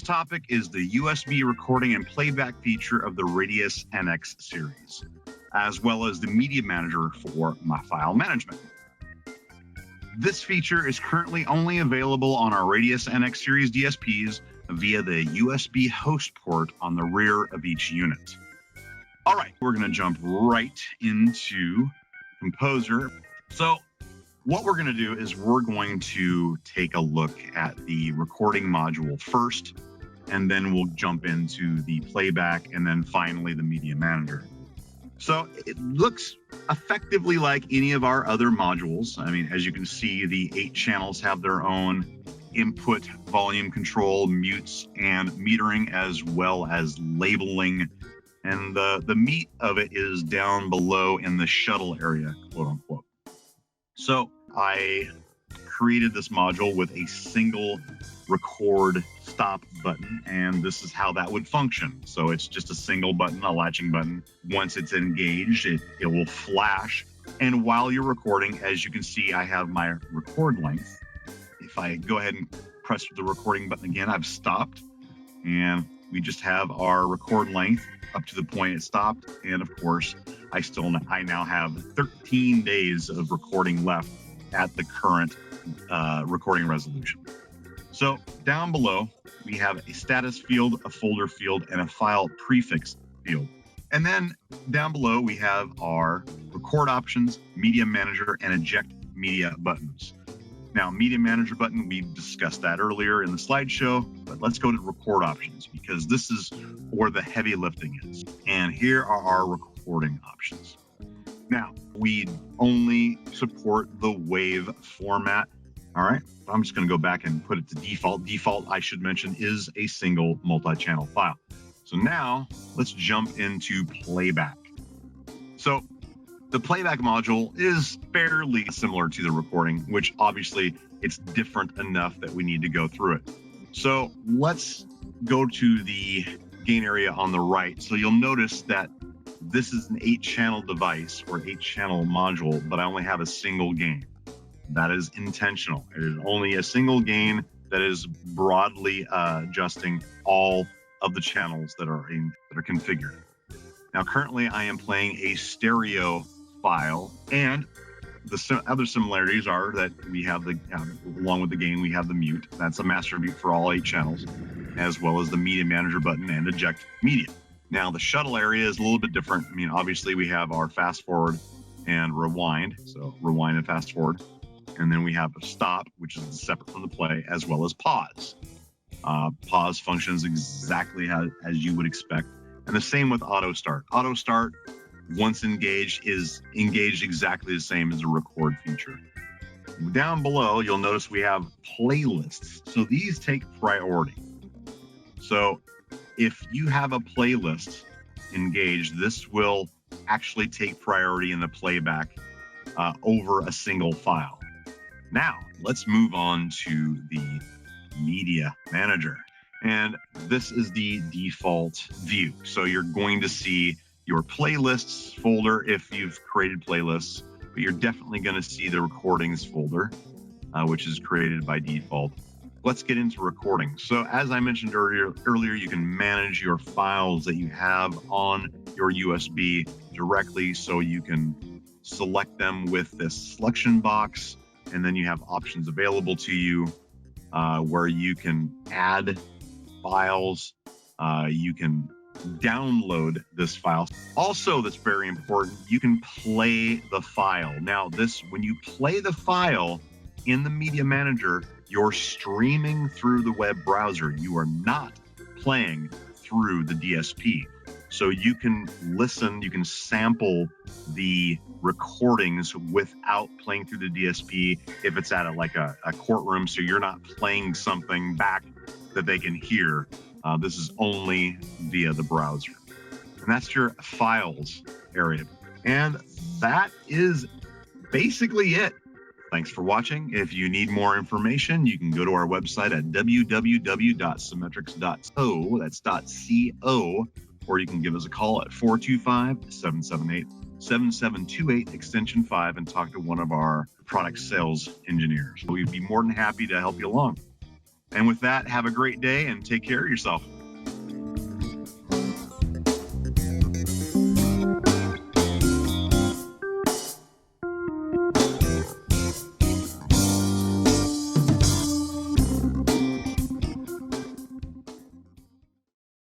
topic is the USB recording and playback feature of the Radius NX series, as well as the media manager for my file management. This feature is currently only available on our Radius NX series DSPs via the USB host port on the rear of each unit. All right, we're going to jump right into Composer. So what we're going to do is we're going to take a look at the recording module first, and then we'll jump into the playback and then finally the media manager. So it looks effectively like any of our other modules. I mean, as you can see, the 8 channels have their own input volume control, mutes, and metering, as well as labeling. And the meat of it is down below in the shuttle area, quote unquote. So I created this module with a single record stop button, and this is how that would function. So it's just a single button, a latching button. Once it's engaged, it will flash. And while you're recording, as you can see, I have my record length. If I go ahead and press the recording button again, I've stopped, and we just have our record length up to the point it stopped. And of course, I now have 13 days of recording left at the current recording resolution. So down below, we have a status field, a folder field, and a file prefix field. And then down below, we have our record options, media manager, and eject media buttons. Now, media manager button, we discussed that earlier in the slideshow, but let's go to record options because this is where the heavy lifting is. And here are our recording options. Now, we only support the WAV format. All right, I'm just going to go back and put it to default. Default, I should mention, is a single multi-channel file. So now let's jump into playback. So the playback module is fairly similar to the recording, which obviously it's different enough that we need to go through it. So let's go to the gain area on the right. So you'll notice that this is an 8-channel device or 8-channel module, but I only have a single gain. That is intentional. It is only a single gain that is broadly adjusting all of the channels that are configured. Now, currently, I am playing a stereo file, and the other similarities are that we have along with the gain, we have the mute. That's a master mute for all 8 channels, as well as the media manager button and eject media. Now, the shuttle area is a little bit different. I mean, obviously, we have our fast forward and rewind, so rewind and fast forward. And then we have a stop, which is separate from the play, as well as pause. Pause functions exactly as you would expect. And the same with auto start. Auto start, once engaged, is engaged exactly the same as a record feature. Down below, you'll notice we have playlists. So these take priority. So if you have a playlist engaged, this will actually take priority in the playback over a single file. Now, let's move on to the media manager. And this is the default view. So you're going to see your playlists folder if you've created playlists, but you're definitely going to see the recordings folder, which is created by default. Let's get into recording. So as I mentioned earlier, you can manage your files that you have on your USB directly. So you can select them with this selection box, and then you have options available to you where you can add files, you can download this file. Also, that's very important, you can play the file. Now, when you play the file in the media manager, you're streaming through the web browser. You are not playing through the DSP. So you can listen, you can sample the recordings without playing through the DSP if it's at a courtroom, so you're not playing something back that they can hear. This is only via the browser. And that's your files area. And that is basically it. Thanks for watching. If you need more information, you can go to our website at www.symetrix.co, that's .co, or you can give us a call at 425-778-7728, extension 5, and talk to one of our product sales engineers. We'd be more than happy to help you along. And with that, have a great day and take care of yourself.